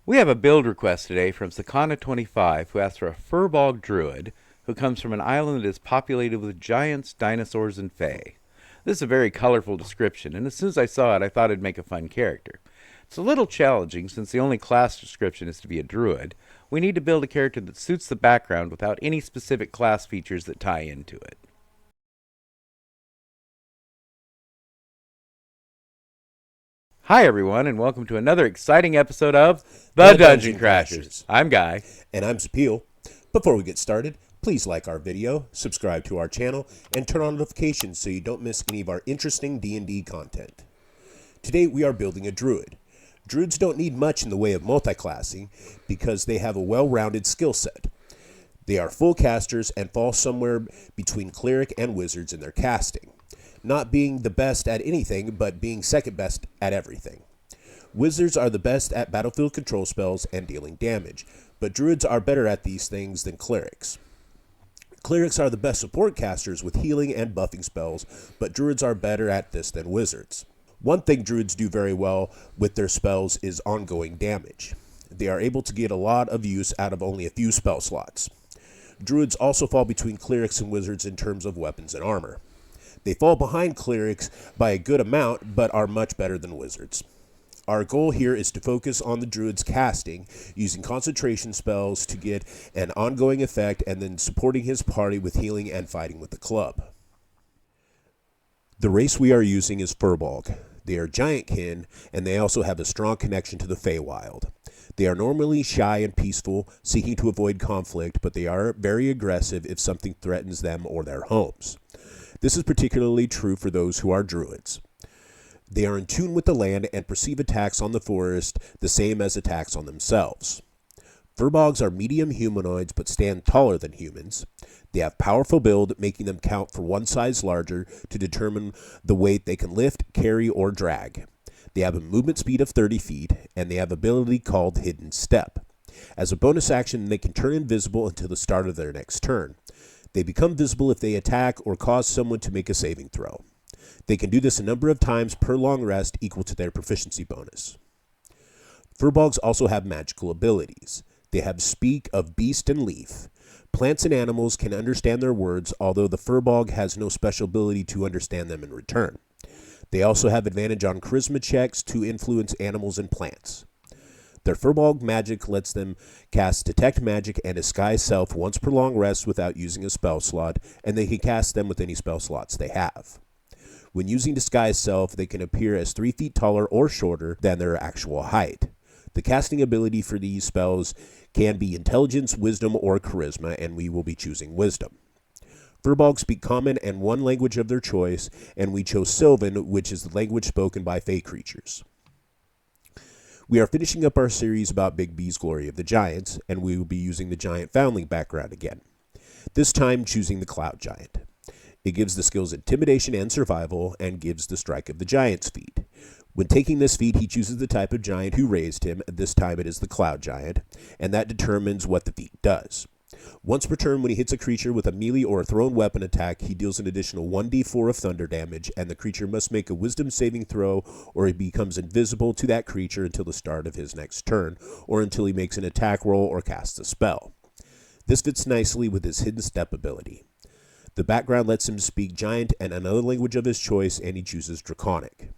We have a build request today from Sakana25 who asks for a Furbog Druid who comes from an island that is populated with giants, dinosaurs, and fae. This is a very colorful description, and as soon as I saw it, I thought it'd make a fun character. It's a little challenging since the only class description is to be a druid. We need to build a character that suits the background without any specific class features that tie into it. Hi everyone, and welcome to another exciting episode of The Dungeon Crashers. I'm Guy. And I'm Zapeel. Before we get started, please like our video, subscribe to our channel, and turn on notifications so you don't miss any of our interesting D&D content. Today we are building a druid. Druids don't need much in the way of multiclassing because they have a well-rounded skill set. They are full casters and fall somewhere between cleric and wizards in their casting, not being the best at anything, but being second best at everything. Wizards are the best at battlefield control spells and dealing damage, but druids are better at these things than clerics. Clerics are the best support casters with healing and buffing spells, but druids are better at this than wizards. One thing druids do very well with their spells is ongoing damage. They are able to get a lot of use out of only a few spell slots. Druids also fall between clerics and wizards in terms of weapons and armor. They fall behind clerics by a good amount, but are much better than wizards. Our goal here is to focus on the druid's casting, using concentration spells to get an ongoing effect, and then supporting his party with healing and fighting with the club. The race we are using is Furbog. They are giantkin, and they also have a strong connection to the Feywild. They are normally shy and peaceful, seeking to avoid conflict, but they are very aggressive if something threatens them or their homes. This is particularly true for those who are druids. They are in tune with the land and perceive attacks on the forest the same as attacks on themselves. Furbogs are medium humanoids but stand taller than humans. They have powerful build, making them count for one size larger to determine the weight they can lift, carry, or drag. They have a movement speed of 30 feet, and they have an ability called Hidden Step. As a bonus action, they can turn invisible until the start of their next turn. They become visible if they attack or cause someone to make a saving throw. They can do this a number of times per long rest equal to their proficiency bonus. Furbogs also have magical abilities. They have Speak of Beast and Leaf. Plants and animals can understand their words, although the Furbog has no special ability to understand them in return. They also have advantage on charisma checks to influence animals and plants. Their Furbog magic lets them cast Detect Magic and Disguise Self once per long rest without using a spell slot, and they can cast them with any spell slots they have. When using Disguise Self, they can appear as 3 feet taller or shorter than their actual height. The casting ability for these spells can be Intelligence, Wisdom, or Charisma, and we will be choosing Wisdom. Furbogs speak Common and one language of their choice, and we chose Sylvan, which is the language spoken by Fey creatures. We are finishing up our series about Big B's Glory of the Giants, and we will be using the Giant Foundling background again, this time choosing the Cloud Giant. It gives the skills Intimidation and Survival, and gives the Strike of the Giant's feat. When taking this feat, he chooses the type of giant who raised him. This time it is the Cloud Giant, and that determines what the feat does. Once per turn, when he hits a creature with a melee or a thrown weapon attack, he deals an additional 1d4 of thunder damage, and the creature must make a wisdom saving throw, or he becomes invisible to that creature until the start of his next turn, or until he makes an attack roll or casts a spell. This fits nicely with his Hidden Step ability. The background lets him speak Giant and another language of his choice, and he chooses Draconic.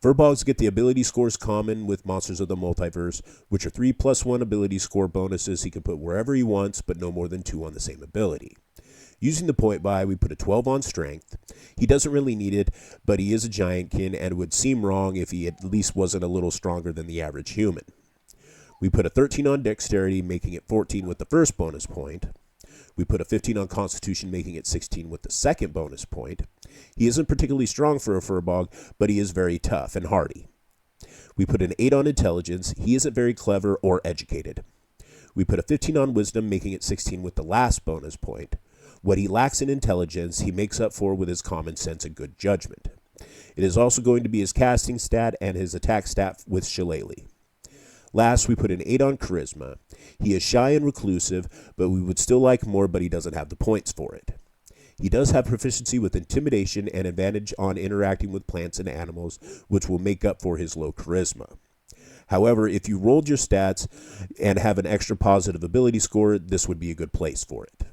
Furbogs get the ability scores common with Monsters of the Multiverse, which are 3+1 ability score bonuses he can put wherever he wants, but no more than 2 on the same ability. Using the point buy, we put a 12 on Strength. He doesn't really need it, but he is a giantkin, and it would seem wrong if he at least wasn't a little stronger than the average human. We put a 13 on Dexterity, making it 14 with the first bonus point. We put a 15 on Constitution, making it 16 with the second bonus point. He isn't particularly strong for a Furbog, but he is very tough and hardy. We put an 8 on Intelligence. He isn't very clever or educated. We put a 15 on Wisdom, making it 16 with the last bonus point. What he lacks in Intelligence, he makes up for with his common sense and good judgment. It is also going to be his casting stat and his attack stat with Shillelagh. Last, we put an 8 on Charisma. He is shy and reclusive, but we would still like more, but he doesn't have the points for it. He does have proficiency with Intimidation and advantage on interacting with plants and animals, which will make up for his low Charisma. However, if you rolled your stats and have an extra positive ability score, this would be a good place for it.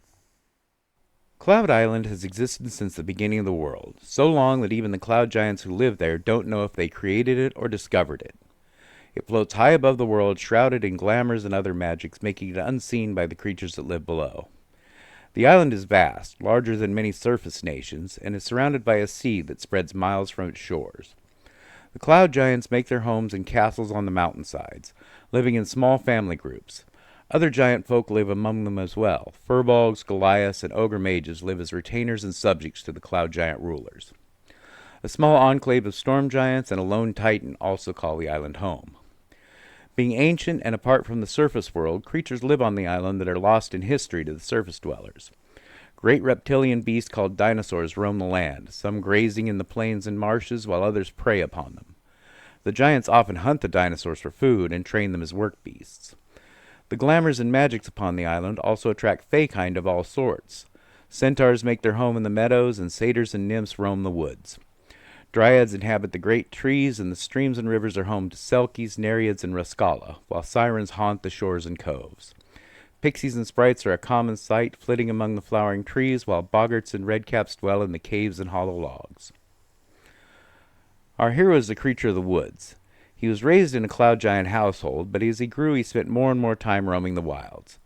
Cloud Island has existed since the beginning of the world, so long that even the cloud giants who live there don't know if they created it or discovered it. It floats high above the world, shrouded in glamours and other magics, making it unseen by the creatures that live below. The island is vast, larger than many surface nations, and is surrounded by a sea that spreads miles from its shores. The cloud giants make their homes in castles on the mountainsides, living in small family groups. Other giant folk live among them as well. Furbolgs, Goliaths, and ogre mages live as retainers and subjects to the cloud giant rulers. A small enclave of storm giants and a lone titan also call the island home. Being ancient and apart from the surface world, creatures live on the island that are lost in history to the surface dwellers. Great reptilian beasts called dinosaurs roam the land, some grazing in the plains and marshes while others prey upon them. The giants often hunt the dinosaurs for food and train them as work beasts. The glamours and magics upon the island also attract fey kind of all sorts. Centaurs make their home in the meadows, and satyrs and nymphs roam the woods. Dryads inhabit the great trees, and the streams and rivers are home to selkies, nereids, and rascala, while sirens haunt the shores and coves. Pixies and sprites are a common sight, flitting among the flowering trees, while boggarts and redcaps dwell in the caves and hollow logs. Our hero is a creature of the woods. He was raised in a cloud giant household, but as he grew he spent more and more time roaming the wilds.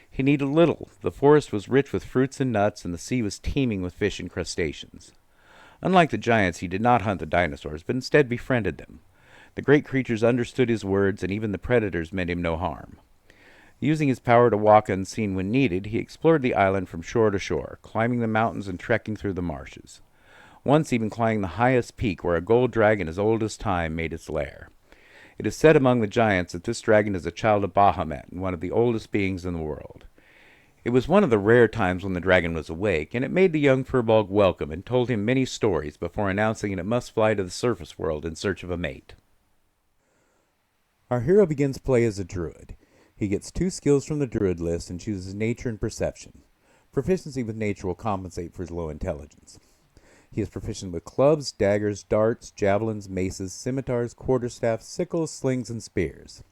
He needed little. The forest was rich with fruits and nuts, and the sea was teeming with fish and crustaceans. Unlike the giants, he did not hunt the dinosaurs, but instead befriended them. The great creatures understood his words, and even the predators meant him no harm. Using his power to walk unseen when needed, he explored the island from shore to shore, climbing the mountains and trekking through the marshes. Once even climbing the highest peak where a gold dragon as old as time made its lair. It is said among the giants that this dragon is a child of Bahamut and one of the oldest beings in the world. It was one of the rare times when the dragon was awake, and it made the young Furbolg welcome and told him many stories before announcing that it must fly to the surface world in search of a mate. Our hero begins play as a druid. He gets 2 skills from the druid list and chooses nature and perception. Proficiency with nature will compensate for his low intelligence. He is proficient with clubs, daggers, darts, javelins, maces, scimitars, quarterstaffs, sickles, slings, and spears.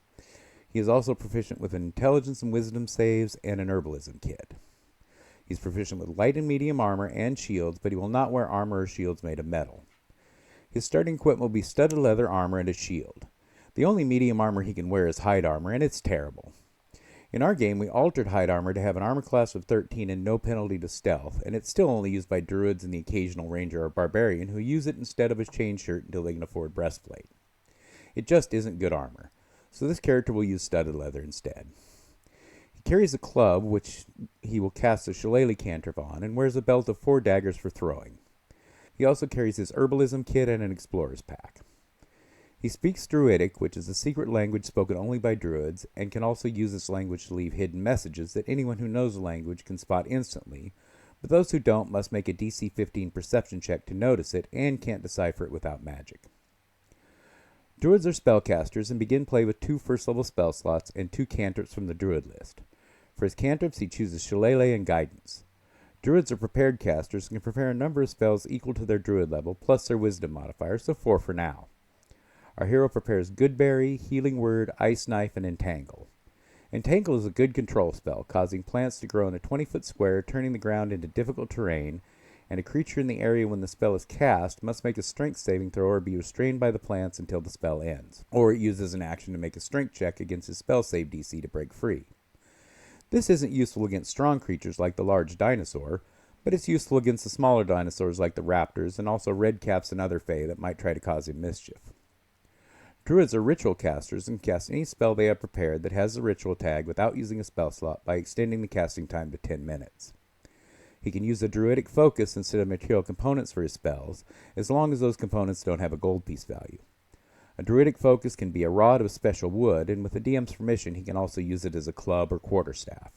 He is also proficient with an intelligence and wisdom saves and an herbalism kit. He is proficient with light and medium armor and shields, but he will not wear armor or shields made of metal. His starting equipment will be studded leather armor and a shield. The only medium armor he can wear is hide armor, and it's terrible. In our game, we altered hide armor to have an armor class of 13 and no penalty to stealth, and it's still only used by druids and the occasional ranger or barbarian who use it instead of a chain shirt until they can afford breastplate. It just isn't good armor, so this character will use studded leather instead. He carries a club, which he will cast a shillelagh cantrip on, and wears a belt of 4 daggers for throwing. He also carries his herbalism kit and an explorer's pack. He speaks Druidic, which is a secret language spoken only by druids, and can also use this language to leave hidden messages that anyone who knows the language can spot instantly, but those who don't must make a DC 15 perception check to notice it and can't decipher it without magic. Druids are spellcasters and begin play with 2 first-level spell slots and 2 cantrips from the druid list. For his cantrips, he chooses Shillelagh and Guidance. Druids are prepared casters and can prepare a number of spells equal to their druid level, plus their wisdom modifier, so 4 for now. Our hero prepares Goodberry, Healing Word, Ice Knife, and Entangle. Entangle is a good control spell, causing plants to grow in a 20-foot square, turning the ground into difficult terrain, and a creature in the area when the spell is cast must make a strength saving throw or be restrained by the plants until the spell ends, or it uses an action to make a strength check against his spell save DC to break free. This isn't useful against strong creatures like the large dinosaur, but it's useful against the smaller dinosaurs like the raptors and also redcaps and other fey that might try to cause him mischief. Druids are ritual casters and cast any spell they have prepared that has the ritual tag without using a spell slot by extending the casting time to 10 minutes. He can use a druidic focus instead of material components for his spells, as long as those components don't have a gold piece value. A druidic focus can be a rod of special wood, and with the DM's permission he can also use it as a club or quarterstaff.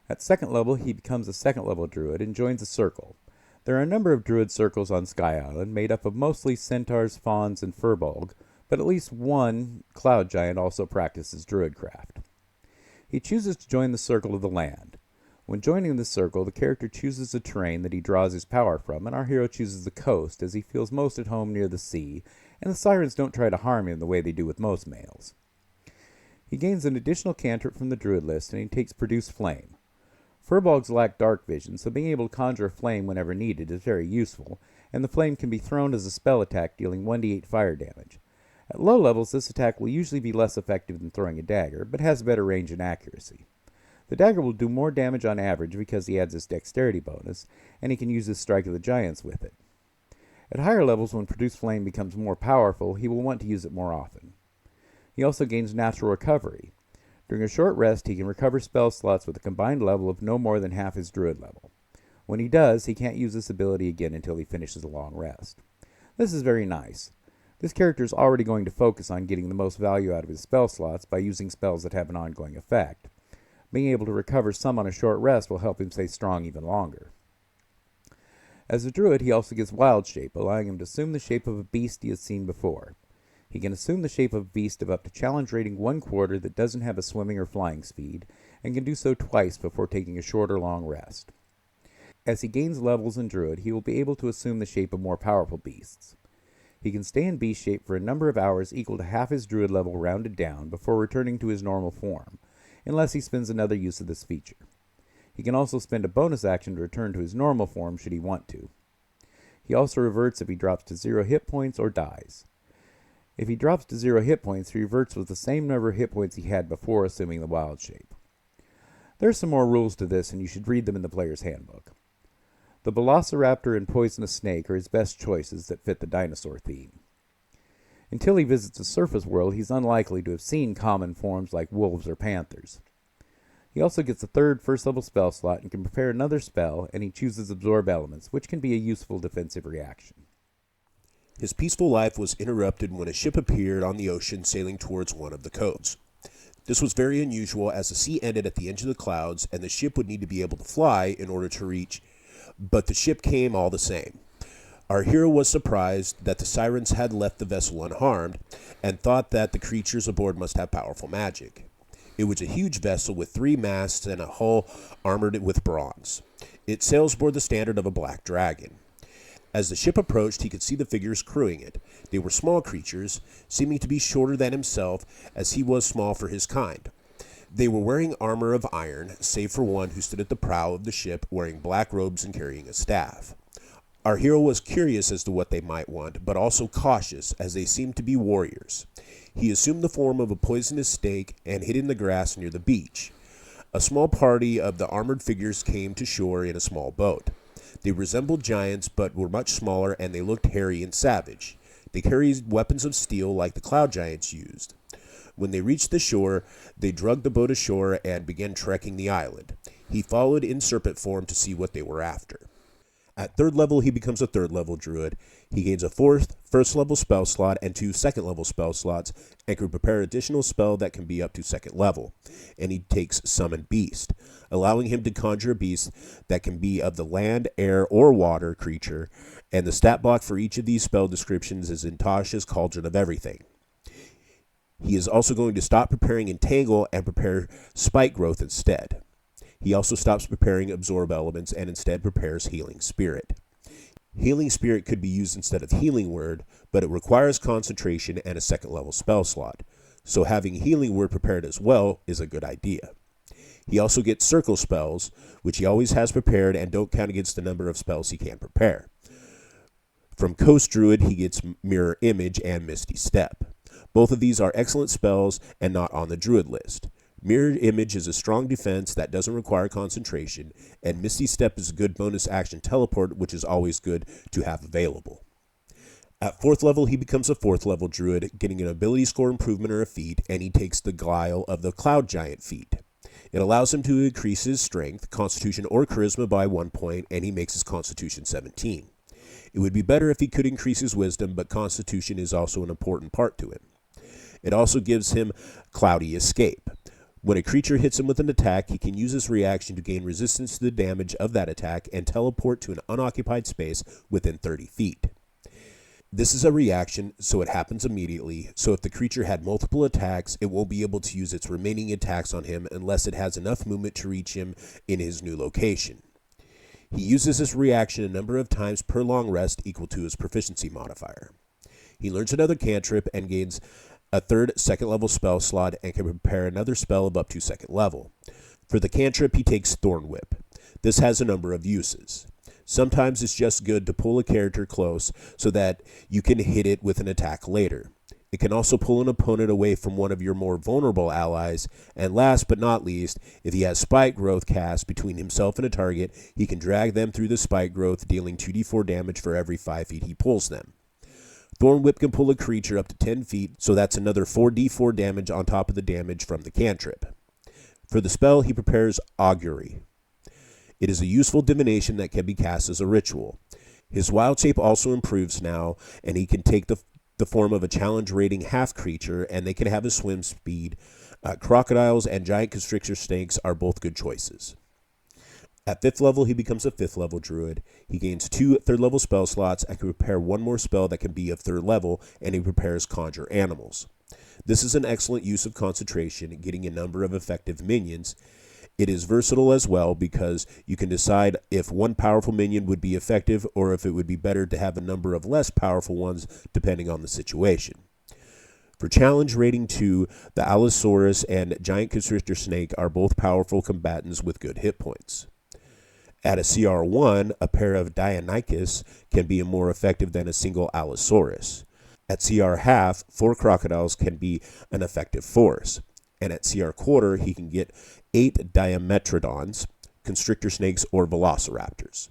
At second level, he becomes a second level druid and joins a circle. There are a number of druid circles on Sky Island, made up of mostly centaurs, fauns, and furbolg, but at least one cloud giant also practices druidcraft. He chooses to join the Circle of the Land. When joining this circle, the character chooses the terrain that he draws his power from, and our hero chooses the coast, as he feels most at home near the sea, and the sirens don't try to harm him the way they do with most males. He gains an additional cantrip from the Druid list, and he takes Produce Flame. Furbolgs lack dark vision, so being able to conjure a flame whenever needed is very useful, and the flame can be thrown as a spell attack, dealing 1d8 fire damage. At low levels, this attack will usually be less effective than throwing a dagger, but has better range and accuracy. The dagger will do more damage on average because he adds his dexterity bonus, and he can use his Strike of the Giants with it. At higher levels, when Produce Flame becomes more powerful, he will want to use it more often. He also gains Natural Recovery. During a short rest, he can recover spell slots with a combined level of no more than half his Druid level. When he does, he can't use this ability again until he finishes a long rest. This is very nice. This character is already going to focus on getting the most value out of his spell slots by using spells that have an ongoing effect. Being able to recover some on a short rest will help him stay strong even longer. As a druid, he also gets Wild Shape, allowing him to assume the shape of a beast he has seen before. He can assume the shape of a beast of up to challenge rating 1/4 that doesn't have a swimming or flying speed, and can do so twice before taking a short or long rest. As he gains levels in druid, he will be able to assume the shape of more powerful beasts. He can stay in beast shape for a number of hours equal to half his druid level rounded down before returning to his normal form, unless he spends another use of this feature. He can also spend a bonus action to return to his normal form should he want to. He also reverts if he drops to 0 hit points or dies. If he drops to 0 hit points, he reverts with the same number of hit points he had before assuming the wild shape. There are some more rules to this, and you should read them in the player's handbook. The Velociraptor and Poisonous Snake are his best choices that fit the dinosaur theme. Until he visits the surface world, he's unlikely to have seen common forms like wolves or panthers. He also gets a third first-level spell slot and can prepare another spell, and he chooses Absorb Elements, which can be a useful defensive reaction. His peaceful life was interrupted when a ship appeared on the ocean sailing towards one of the coves. This was very unusual as the sea ended at the edge of the clouds, and the ship would need to be able to fly in order to reach, but the ship came all the same. Our hero was surprised that the sirens had left the vessel unharmed, and thought that the creatures aboard must have powerful magic. It was a huge vessel with 3 masts and a hull armored with bronze. Its sails bore the standard of a black dragon. As the ship approached, he could see the figures crewing it. They were small creatures, seeming to be shorter than himself, as he was small for his kind. They were wearing armor of iron, save for one who stood at the prow of the ship wearing black robes and carrying a staff. Our hero was curious as to what they might want, but also cautious, as they seemed to be warriors. He assumed the form of a poisonous snake and hid in the grass near the beach. A small party of the armored figures came to shore in a small boat. They resembled giants, but were much smaller, and they looked hairy and savage. They carried weapons of steel like the cloud giants used. When they reached the shore, they dragged the boat ashore and began trekking the island. He followed in serpent form to see what they were after. At 3rd level, he becomes a 3rd level druid. He gains a 4th first level spell slot and 2 second level spell slots, and can prepare additional spell that can be up to 2nd level. And he takes Summon Beast, allowing him to conjure a beast that can be of the land, air, or water creature, and the stat block for each of these spell descriptions is in Tasha's Cauldron of Everything. He is also going to stop preparing Entangle and prepare Spike Growth instead. He also stops preparing Absorb Elements and instead prepares Healing Spirit. Healing Spirit could be used instead of Healing Word, but it requires concentration and a 2nd level spell slot, so having Healing Word prepared as well is a good idea. He also gets Circle Spells, which he always has prepared and don't count against the number of spells he can prepare. From Coast Druid, he gets Mirror Image and Misty Step. Both of these are excellent spells and not on the Druid list. Mirrored Image is a strong defense that doesn't require concentration, and Misty Step is a good bonus action teleport, which is always good to have available. At 4th level, he becomes a 4th level druid, getting an ability score improvement or a feat, and he takes the Guile of the Cloud Giant feat. It allows him to increase his strength, constitution, or charisma by 1 point, and he makes his constitution 17. It would be better if he could increase his wisdom, but constitution is also an important part to him. It also gives him Cloudy Escape. When a creature hits him with an attack, he can use this reaction to gain resistance to the damage of that attack and teleport to an unoccupied space within 30 feet. This is a reaction, so it happens immediately, so if the creature had multiple attacks, it won't be able to use its remaining attacks on him unless it has enough movement to reach him in his new location. He uses this reaction a number of times per long rest equal to his proficiency modifier. He learns another cantrip and gains a third second level spell slot and can prepare another spell of up to second level. For the cantrip, he takes Thorn Whip. This has a number of uses. Sometimes it's just good to pull a character close so that you can hit it with an attack later. It can also pull an opponent away from one of your more vulnerable allies, and last but not least, if he has Spike Growth cast between himself and a target, he can drag them through the Spike Growth, dealing 2d4 damage for every 5 feet he pulls them. Thorn Whip can pull a creature up to 10 feet, so that's another 4d4 damage on top of the damage from the cantrip. For the spell, he prepares Augury. It is a useful divination that can be cast as a ritual. His wild shape also improves now, and he can take the form of a challenge rating half creature, and they can have a swim speed. Crocodiles and giant constrictor snakes are both good choices. At 5th level, he becomes a 5th level druid. He gains 2 3rd level spell slots and can prepare one more spell that can be of 3rd level, and he prepares Conjure Animals. This is an excellent use of concentration, getting a number of effective minions. It is versatile as well because you can decide if one powerful minion would be effective or if it would be better to have a number of less powerful ones depending on the situation. For challenge rating 2, the Allosaurus and Giant Constrictor Snake are both powerful combatants with good hit points. At a CR1, a pair of Deinonychus can be more effective than a single Allosaurus. At CR half, 4 crocodiles can be an effective force. And at CR quarter, he can get 8 Diametrodons, constrictor snakes, or velociraptors.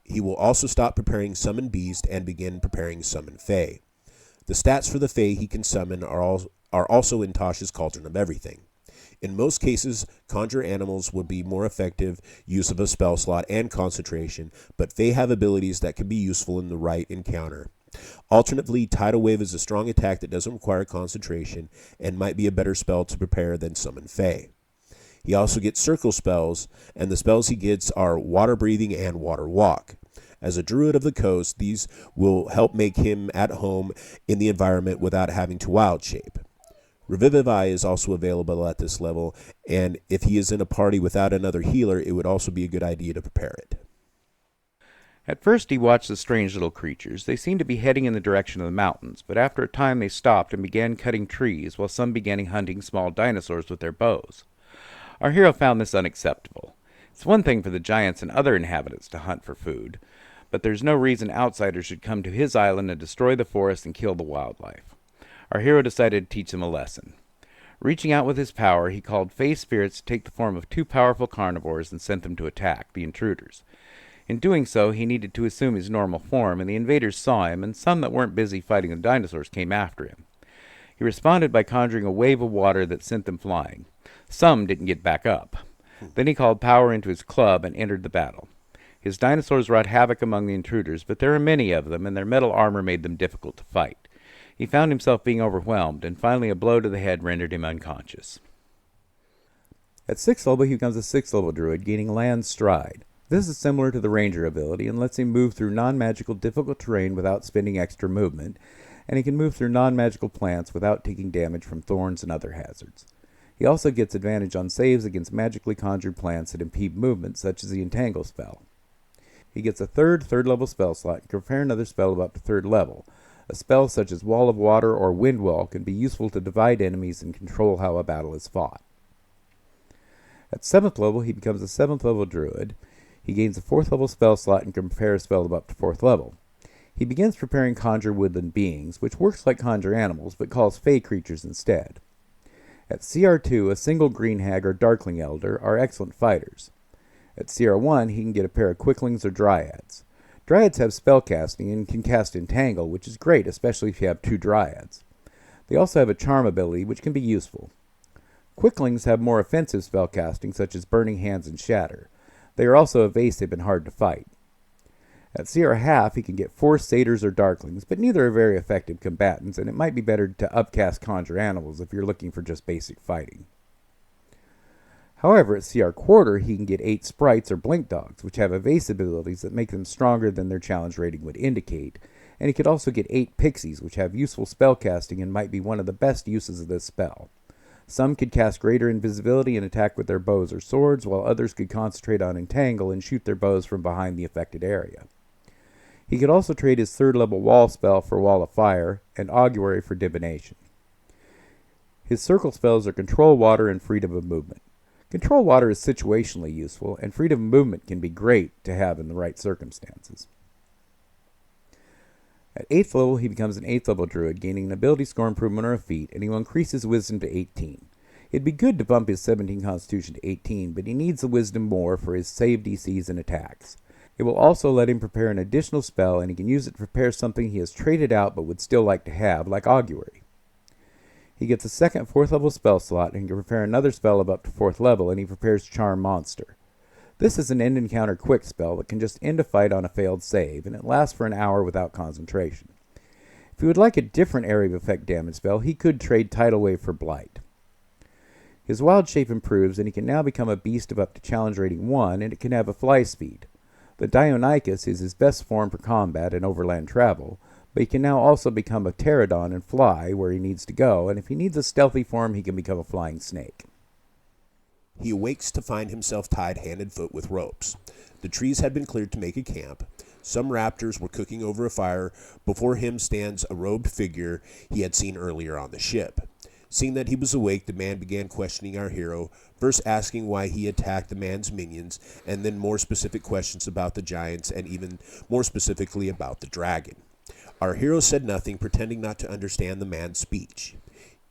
He will also stop preparing Summon Beast and begin preparing Summon Fae. The stats for the Fae he can summon are also in Tosh's Cauldron of Everything. In most cases, Conjure Animals would be more effective use of a spell slot and concentration, but Fae have abilities that can be useful in the right encounter. Alternatively, Tidal Wave is a strong attack that doesn't require concentration and might be a better spell to prepare than Summon Fae. He also gets circle spells, and the spells he gets are Water Breathing and Water Walk. As a druid of the coast, these will help make him at home in the environment without having to wild shape. Revivify is also available at this level, and if he is in a party without another healer, it would also be a good idea to prepare it. At first he watched the strange little creatures. They seemed to be heading in the direction of the mountains, but after a time they stopped and began cutting trees, while some began hunting small dinosaurs with their bows. Our hero found this unacceptable. It's one thing for the giants and other inhabitants to hunt for food, but there's no reason outsiders should come to his island and destroy the forest and kill the wildlife. Our hero decided to teach them a lesson. Reaching out with his power, he called Fae spirits to take the form of 2 powerful carnivores and sent them to attack the intruders. In doing so, he needed to assume his normal form, and the invaders saw him, and some that weren't busy fighting the dinosaurs came after him. He responded by conjuring a wave of water that sent them flying. Some didn't get back up. Then he called power into his club and entered the battle. His dinosaurs wrought havoc among the intruders, but there were many of them, and their metal armor made them difficult to fight. He found himself being overwhelmed, and finally a blow to the head rendered him unconscious. At 6th level, he becomes a 6th level druid, gaining Land Stride. This is similar to the Ranger ability and lets him move through non-magical difficult terrain without spending extra movement, and he can move through non-magical plants without taking damage from thorns and other hazards. He also gets advantage on saves against magically conjured plants that impede movement, such as the Entangle spell. He gets a third level spell slot and can prepare another spell of up to 3rd level. A spell such as Wall of Water or Wind Wall can be useful to divide enemies and control how a battle is fought. At 7th level, he becomes a 7th level druid. He gains a 4th level spell slot and can prepare a spell of up to 4th level. He begins preparing Conjure Woodland Beings, which works like Conjure Animals, but calls Fae creatures instead. At CR2, a single Green Hag or Darkling Elder are excellent fighters. At CR1, he can get a pair of Quicklings or Dryads. Dryads have spellcasting and can cast Entangle, which is great, especially if you have 2 Dryads. They also have a Charm ability, which can be useful. Quicklings have more offensive spellcasting, such as Burning Hands and Shatter. They are also evasive and hard to fight. At CR half, he can get 4 Satyrs or Darklings, but neither are very effective combatants, and it might be better to upcast Conjure Animals if you're looking for just basic fighting. However, at CR quarter, he can get 8 Sprites or Blink Dogs, which have evasive abilities that make them stronger than their challenge rating would indicate, and he could also get 8 Pixies, which have useful spellcasting and might be one of the best uses of this spell. Some could cast greater invisibility and attack with their bows or swords, while others could concentrate on Entangle and shoot their bows from behind the affected area. He could also trade his 3rd level wall spell for Wall of Fire and Augury for Divination. His circle spells are Control Water and Freedom of Movement. Control Water is situationally useful, and Freedom of Movement can be great to have in the right circumstances. At 8th level, he becomes an 8th level Druid, gaining an ability score improvement or a feat, and he will increase his Wisdom to 18. It'd be good to bump his 17 Constitution to 18, but he needs the Wisdom more for his save DCs and attacks. It will also let him prepare an additional spell, and he can use it to prepare something he has traded out but would still like to have, like Augury. He gets a second 4th level spell slot, and can prepare another spell of up to 4th level, and he prepares Charm Monster. This is an end encounter quick spell that can just end a fight on a failed save, and it lasts for an hour without concentration. If he would like a different area of effect damage spell, he could trade Tidal Wave for Blight. His wild shape improves, and he can now become a beast of up to challenge rating 1, and it can have a fly speed. The Dionyscus is his best form for combat and overland travel, but he can now also become a pterodon and fly where he needs to go, and if he needs a stealthy form, he can become a flying snake. He awakes to find himself tied hand and foot with ropes. The trees had been cleared to make a camp. Some raptors were cooking over a fire. Before him stands a robed figure he had seen earlier on the ship. Seeing that he was awake, the man began questioning our hero, first asking why he attacked the man's minions, and then more specific questions about the giants, and even more specifically about the dragon. Our hero said nothing, pretending not to understand the man's speech.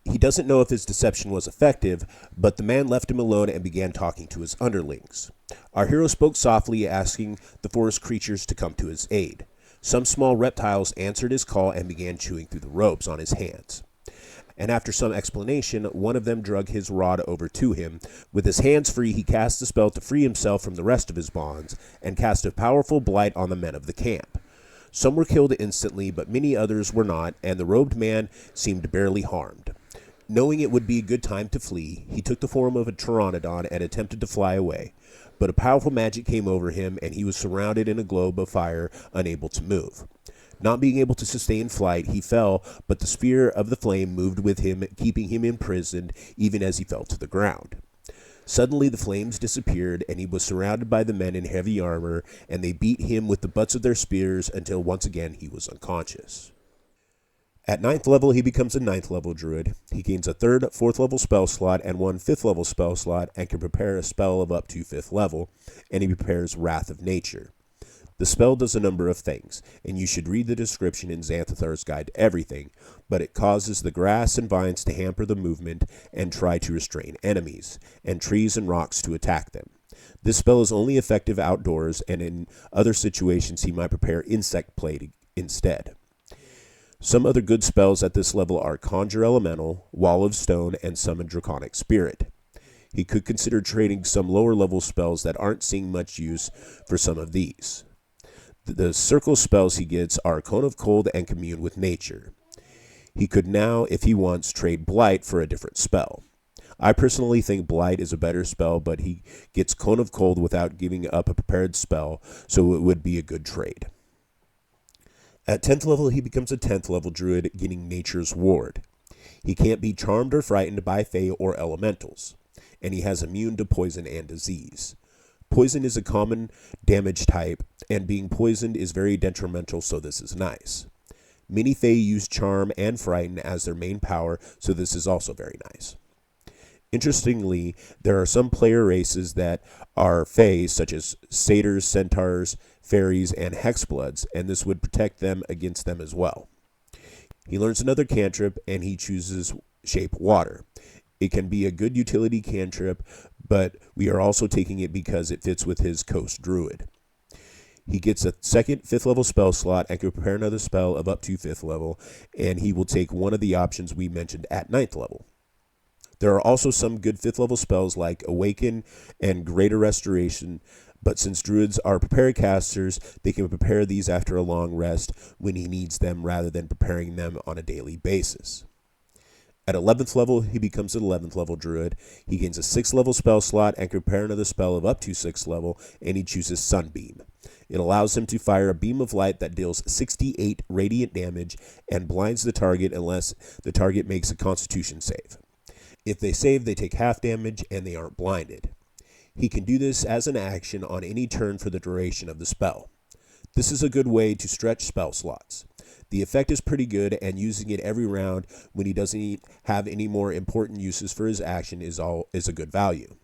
He doesn't know if his deception was effective, but the man left him alone and began talking to his underlings. Our hero spoke softly, asking the forest creatures to come to his aid. Some small reptiles answered his call and began chewing through the ropes on his hands. And after some explanation, one of them dragged his rod over to him. With his hands free, he cast a spell to free himself from the rest of his bonds, and cast a powerful blight on the men of the camp. Some were killed instantly, but many others were not, and the robed man seemed barely harmed. Knowing it would be a good time to flee, he took the form of a pteranodon and attempted to fly away. But a powerful magic came over him, and he was surrounded in a globe of fire, unable to move. Not being able to sustain flight, he fell, but the sphere of the flame moved with him, keeping him imprisoned even as he fell to the ground. Suddenly the flames disappeared, and he was surrounded by the men in heavy armor, and they beat him with the butts of their spears until once again he was unconscious. At 9th level, he becomes a 9th level Druid. He gains a 3rd, 4th level spell slot and 1 5th level spell slot, and can prepare a spell of up to 5th level, and he prepares Wrath of Nature. The spell does a number of things, and you should read the description in Xanthathar's Guide to Everything, but it causes the grass and vines to hamper the movement and try to restrain enemies, and trees and rocks to attack them. This spell is only effective outdoors, and in other situations he might prepare Insect Plague instead. Some other good spells at this level are Conjure Elemental, Wall of Stone, and Summon Draconic Spirit. He could consider trading some lower level spells that aren't seeing much use for some of these. The circle spells he gets are Cone of Cold and Commune with Nature. He could now, if he wants, trade Blight for a different spell. I personally think Blight is a better spell, but he gets Cone of Cold without giving up a prepared spell, so it would be a good trade. At 10th level, he becomes a 10th level Druid, getting Nature's Ward. He can't be charmed or frightened by Fae or Elementals, and he has immune to poison and disease. Poison is a common damage type, and being poisoned is very detrimental, so this is nice. Many Fae use Charm and Frighten as their main power, so this is also very nice. Interestingly, there are some player races that are Fae, such as Satyrs, Centaurs, Fairies, and Hexbloods, and this would protect them against them as well. He learns another cantrip, and he chooses Shape Water. It can be a good utility cantrip, but we are also taking it because it fits with his Coast Druid. He gets a second 5th level spell slot and can prepare another spell of up to 5th level, and he will take one of the options we mentioned at 9th level. There are also some good 5th level spells like Awaken and Greater Restoration, but since Druids are prepared casters, they can prepare these after a long rest when he needs them rather than preparing them on a daily basis. At 11th level, he becomes an 11th level Druid. He gains a 6th level spell slot and can prepare another spell of up to 6th level, and he chooses Sunbeam. It allows him to fire a beam of light that deals 68 radiant damage and blinds the target unless the target makes a Constitution save. If they save, they take half damage and they aren't blinded. He can do this as an action on any turn for the duration of the spell. This is a good way to stretch spell slots. The effect is pretty good, and using it every round when he doesn't have any more important uses for his action is a good value.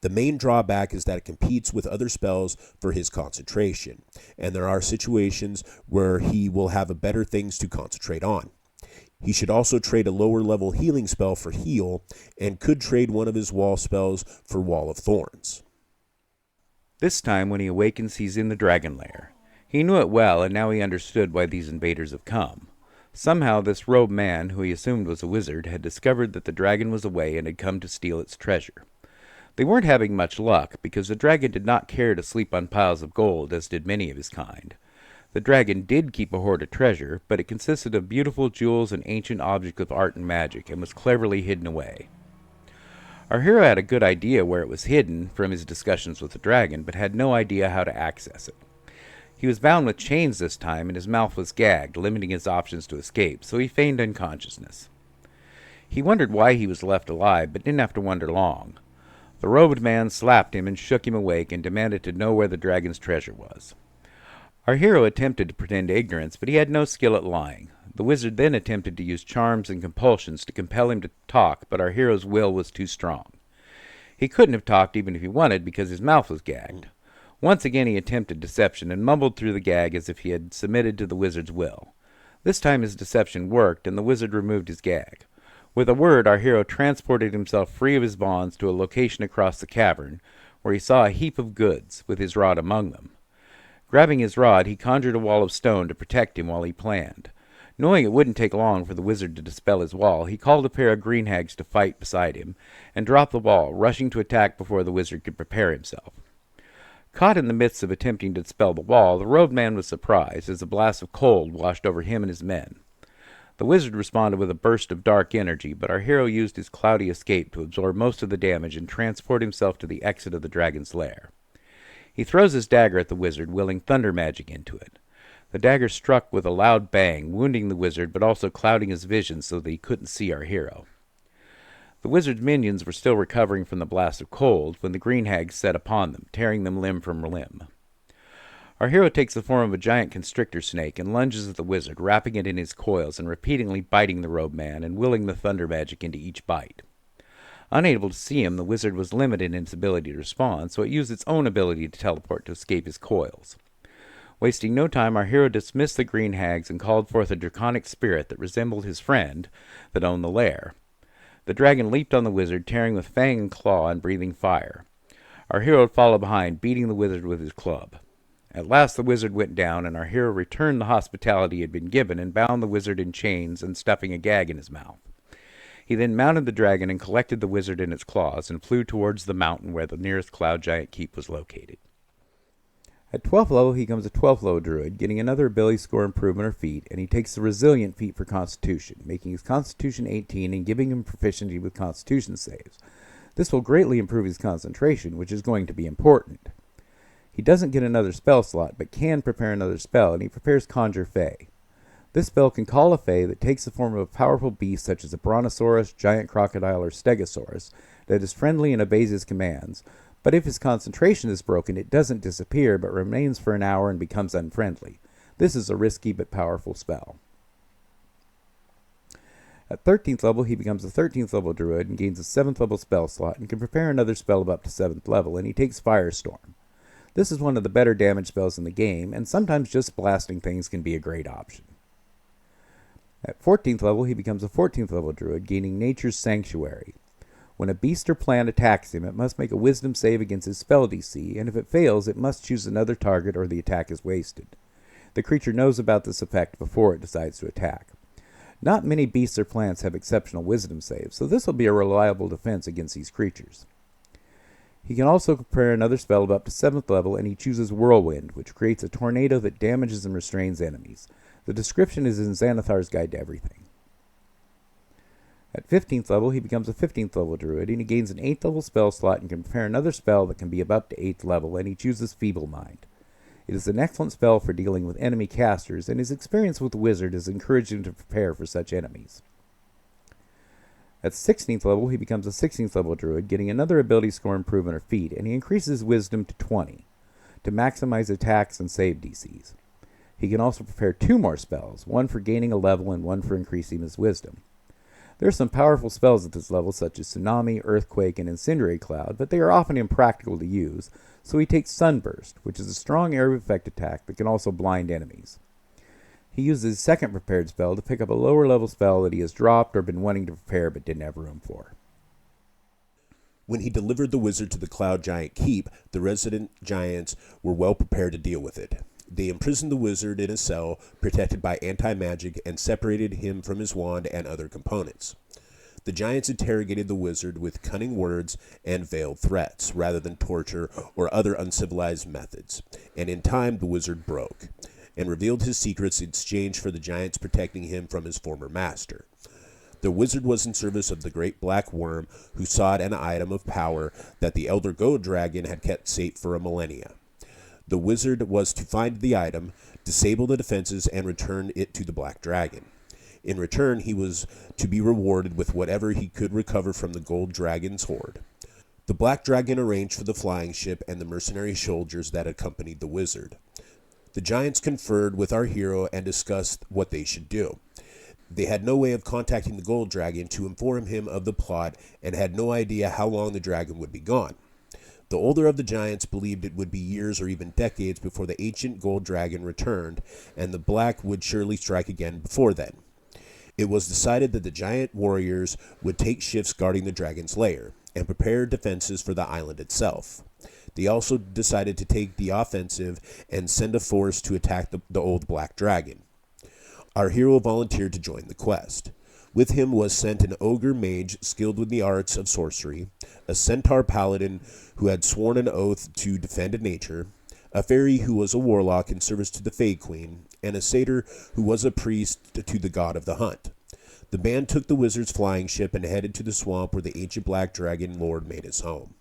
The main drawback is that it competes with other spells for his concentration, and there are situations where he will have better things to concentrate on. He should also trade a lower level healing spell for heal, and could trade one of his wall spells for Wall of Thorns. This time when he awakens he's in the dragon lair. He knew it well, and now he understood why these invaders have come. Somehow this robed man, who he assumed was a wizard, had discovered that the dragon was away and had come to steal its treasure. They weren't having much luck, because the dragon did not care to sleep on piles of gold, as did many of his kind. The dragon did keep a hoard of treasure, but it consisted of beautiful jewels and ancient objects of art and magic, and was cleverly hidden away. Our hero had a good idea where it was hidden from his discussions with the dragon, but had no idea how to access it. He was bound with chains this time, and his mouth was gagged, limiting his options to escape, so he feigned unconsciousness. He wondered why he was left alive, but didn't have to wonder long. The robed man slapped him and shook him awake, and demanded to know where the dragon's treasure was. Our hero attempted to pretend ignorance, but he had no skill at lying. The wizard then attempted to use charms and compulsions to compel him to talk, but our hero's will was too strong. He couldn't have talked even if he wanted, because his mouth was gagged. Once again he attempted deception, and mumbled through the gag as if he had submitted to the wizard's will. This time his deception worked, and the wizard removed his gag. With a word, our hero transported himself free of his bonds to a location across the cavern, where he saw a heap of goods, with his rod among them. Grabbing his rod, he conjured a wall of stone to protect him while he planned. Knowing it wouldn't take long for the wizard to dispel his wall, he called a pair of green hags to fight beside him, and dropped the wall, rushing to attack before the wizard could prepare himself. Caught in the midst of attempting to dispel the wall, the robed man was surprised as a blast of cold washed over him and his men. The wizard responded with a burst of dark energy, but our hero used his cloudy escape to absorb most of the damage and transport himself to the exit of the dragon's lair. He throws his dagger at the wizard, willing thunder magic into it. The dagger struck with a loud bang, wounding the wizard, but also clouding his vision so that he couldn't see our hero. The wizard's minions were still recovering from the blast of cold when the green hags set upon them, tearing them limb from limb. Our hero takes the form of a giant constrictor snake and lunges at the wizard, wrapping it in his coils and repeatedly biting the robed man and willing the thunder magic into each bite. Unable to see him, the wizard was limited in its ability to respond, so it used its own ability to teleport to escape his coils. Wasting no time, our hero dismissed the green hags and called forth a draconic spirit that resembled his friend that owned the lair. The dragon leaped on the wizard, tearing with fang and claw and breathing fire. Our hero followed behind, beating the wizard with his club. At last the wizard went down, and our hero returned the hospitality he had been given and bound the wizard in chains and stuffing a gag in his mouth. He then mounted the dragon and collected the wizard in its claws and flew towards the mountain where the nearest cloud giant keep was located. At 12th level, he becomes a 12th level druid, getting another ability score improvement or feat, and he takes the resilient feat for constitution, making his constitution 18 and giving him proficiency with constitution saves. This will greatly improve his concentration, which is going to be important. He doesn't get another spell slot, but can prepare another spell, and he prepares Conjure Fey. This spell can call a Fey that takes the form of a powerful beast such as a brontosaurus, giant crocodile, or stegosaurus that is friendly and obeys his commands, but if his concentration is broken, it doesn't disappear, but remains for an hour and becomes unfriendly. This is a risky but powerful spell. At 13th level, he becomes a 13th level druid and gains a 7th level spell slot and can prepare another spell of up to 7th level, and he takes Firestorm. This is one of the better damage spells in the game, and sometimes just blasting things can be a great option. At 14th level, he becomes a 14th level druid, gaining Nature's Sanctuary. When a beast or plant attacks him, it must make a wisdom save against his spell DC, and if it fails, it must choose another target or the attack is wasted. The creature knows about this effect before it decides to attack. Not many beasts or plants have exceptional wisdom saves, so this will be a reliable defense against these creatures. He can also prepare another spell of up to 7th level, and he chooses Whirlwind, which creates a tornado that damages and restrains enemies. The description is in Xanathar's Guide to Everything. At 15th level, he becomes a 15th level druid, and he gains an 8th level spell slot and can prepare another spell that can be of up to 8th level, and he chooses Feeble Mind. It is an excellent spell for dealing with enemy casters, and his experience with the wizard has encouraged him to prepare for such enemies. At 16th level, he becomes a 16th level druid, getting another ability score improvement or feat, and he increases wisdom to 20 to maximize attacks and save DCs. He can also prepare 2 more spells, one for gaining a level and one for increasing his wisdom. There are some powerful spells at this level, such as Tsunami, Earthquake, and Incendiary Cloud, but they are often impractical to use, so he takes Sunburst, which is a strong area of effect attack that can also blind enemies. He uses his second prepared spell to pick up a lower level spell that he has dropped or been wanting to prepare but didn't have room for. When he delivered the wizard to the Cloud Giant Keep, the resident giants were well prepared to deal with it. They imprisoned the wizard in a cell protected by anti-magic and separated him from his wand and other components. The giants interrogated the wizard with cunning words and veiled threats, rather than torture or other uncivilized methods, and in time the wizard broke, and revealed his secrets in exchange for the giants protecting him from his former master. The wizard was in service of the great black worm, who sought an item of power that the elder gold dragon had kept safe for a millennia. The wizard was to find the item, disable the defenses, and return it to the black dragon. In return, he was to be rewarded with whatever he could recover from the gold dragon's hoard. The black dragon arranged for the flying ship and the mercenary soldiers that accompanied the wizard. The giants conferred with our hero and discussed what they should do. They had no way of contacting the gold dragon to inform him of the plot and had no idea how long the dragon would be gone. The older of the giants believed it would be years or even decades before the ancient gold dragon returned, and the black would surely strike again before then. It was decided that the giant warriors would take shifts guarding the dragon's lair and prepare defenses for the island itself. They also decided to take the offensive and send a force to attack the old black dragon. Our hero volunteered to join the quest. With him was sent an ogre mage skilled with the arts of sorcery, a centaur paladin who had sworn an oath to defend nature, a fairy who was a warlock in service to the Fae Queen, and a satyr who was a priest to the god of the hunt. The band took the wizard's flying ship and headed to the swamp where the ancient black dragon lord made his home.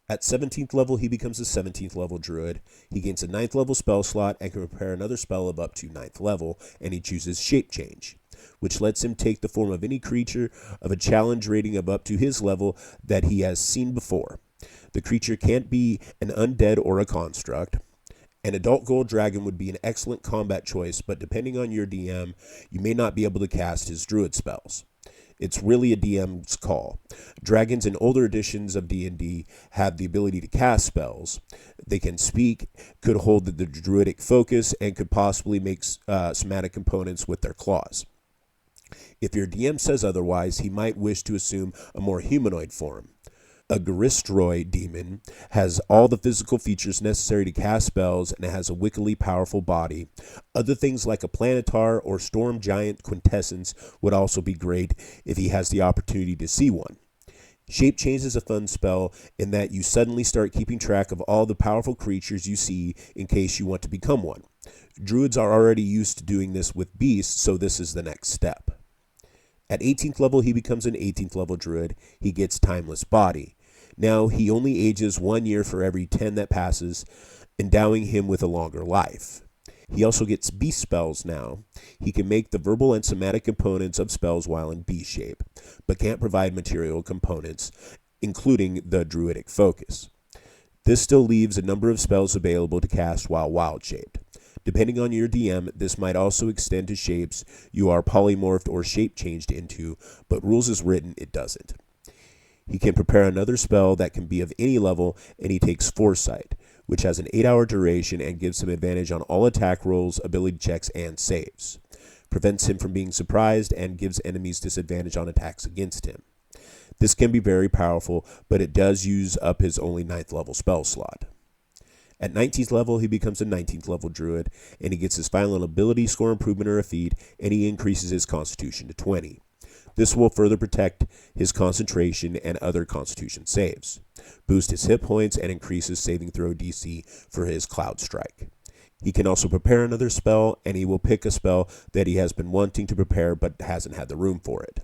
At 17th level, he becomes a 17th level druid. He gains a 9th level spell slot and can prepare another spell of up to 9th level, and he chooses Shape Change, which lets him take the form of any creature of a challenge rating of up to his level that he has seen before. The creature can't be an undead or a construct. An adult gold dragon would be an excellent combat choice, but depending on your DM, you may not be able to cast his druid spells. It's really a DM's call. Dragons in older editions of D&D have the ability to cast spells. They can speak, could hold the druidic focus, and could possibly make somatic components with their claws. If your DM says otherwise, he might wish to assume a more humanoid form. A Garistroi demon has all the physical features necessary to cast spells and has a wickedly powerful body. Other things like a planetar or storm giant quintessence would also be great if he has the opportunity to see one. Shape Change is a fun spell in that you suddenly start keeping track of all the powerful creatures you see in case you want to become one. Druids are already used to doing this with beasts, so this is the next step. At 18th level, he becomes an 18th level druid. He gets Timeless Body. Now, he only ages 1 year for every 10 that passes, endowing him with a longer life. He also gets beast spells now. He can make the verbal and somatic components of spells while in beast shape, but can't provide material components, including the druidic focus. This still leaves a number of spells available to cast while wild shaped. Depending on your DM, this might also extend to shapes you are polymorphed or shape changed into, but rules as written, it doesn't. He can prepare another spell that can be of any level, and he takes Foresight, which has an 8-hour duration and gives him advantage on all attack rolls, ability checks, and saves. Prevents him from being surprised and gives enemies disadvantage on attacks against him. This can be very powerful, but it does use up his only 9th level spell slot. At 19th level, he becomes a 19th level druid, and he gets his final ability score improvement or a feat, and he increases his constitution to 20. This will further protect his concentration and other constitution saves, boost his hit points, and increase his saving throw DC for his Cloud Strike. He can also prepare another spell, and he will pick a spell that he has been wanting to prepare but hasn't had the room for it.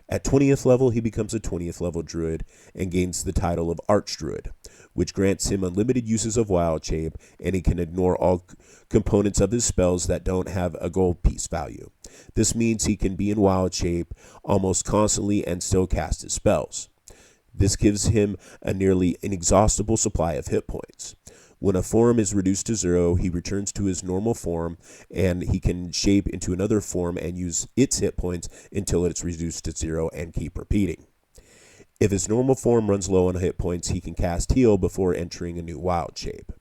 At 20th level, he becomes a 20th level druid and gains the title of Archdruid, which grants him unlimited uses of Wild Shape, and he can ignore all components of his spells that don't have a gold piece value. This means he can be in Wild Shape almost constantly and still cast his spells. This gives him a nearly inexhaustible supply of hit points. When a form is reduced to 0, he returns to his normal form, and he can shape into another form and use its hit points until it's reduced to 0 and keep repeating. If his normal form runs low on hit points, he can cast Heal before entering a new wild shape.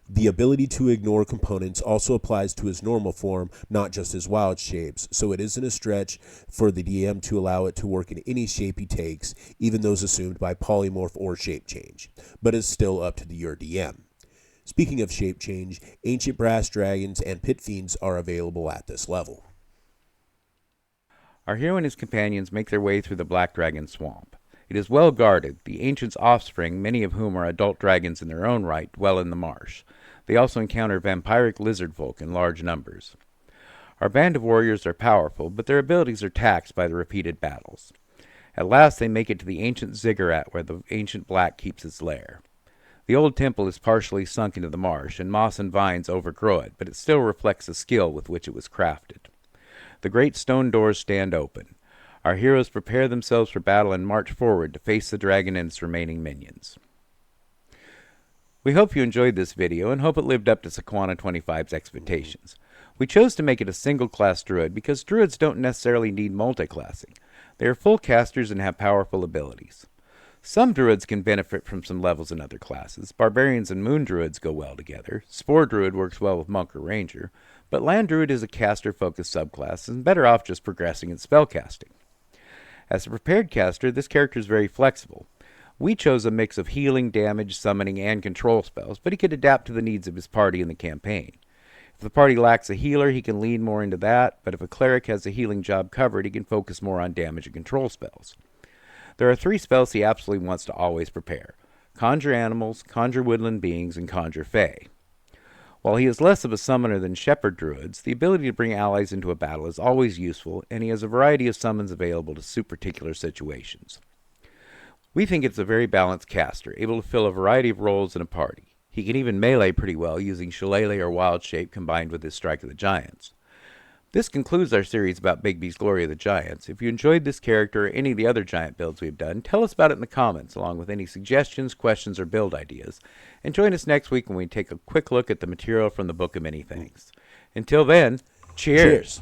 The ability to ignore components also applies to his normal form, not just his wild shapes, so it isn't a stretch for the DM to allow it to work in any shape he takes, even those assumed by polymorph or shape change, but is still up to your DM. Speaking of shape change, Ancient Brass Dragons and Pit Fiends are available at this level. Our hero and his companions make their way through the Black Dragon Swamp. It is well guarded. The Ancient's offspring, many of whom are adult dragons in their own right, dwell in the marsh. They also encounter vampiric lizard folk in large numbers. Our band of warriors are powerful, but their abilities are taxed by the repeated battles. At last they make it to the ancient ziggurat where the ancient black keeps its lair. The old temple is partially sunk into the marsh, and moss and vines overgrow it, but it still reflects the skill with which it was crafted. The great stone doors stand open. Our heroes prepare themselves for battle and march forward to face the dragon and its remaining minions. We hope you enjoyed this video and hope it lived up to Sequana 25's expectations. We chose to make it a single-class druid because druids don't necessarily need multi-classing. They are full casters and have powerful abilities. Some druids can benefit from some levels in other classes. Barbarians and moon druids go well together. Spore druid works well with monk or ranger. But land druid is a caster-focused subclass and better off just progressing in spellcasting. As a prepared caster, this character is very flexible. We chose a mix of healing, damage, summoning, and control spells, but he could adapt to the needs of his party in the campaign. If the party lacks a healer, he can lean more into that, but if a cleric has a healing job covered, he can focus more on damage and control spells. There are 3 spells he absolutely wants to always prepare: Conjure Animals, Conjure Woodland Beings, and Conjure Fae. While he is less of a summoner than Shepherd Druids, the ability to bring allies into a battle is always useful, and he has a variety of summons available to suit particular situations. We think it's a very balanced caster, able to fill a variety of roles in a party. He can even melee pretty well using Shillelagh or Wild Shape combined with his Strike of the Giants. This concludes our series about Bigby's Glory of the Giants. If you enjoyed this character or any of the other giant builds we've done, tell us about it in the comments, along with any suggestions, questions, or build ideas. And join us next week when we take a quick look at the material from the Book of Many Things. Until then, cheers.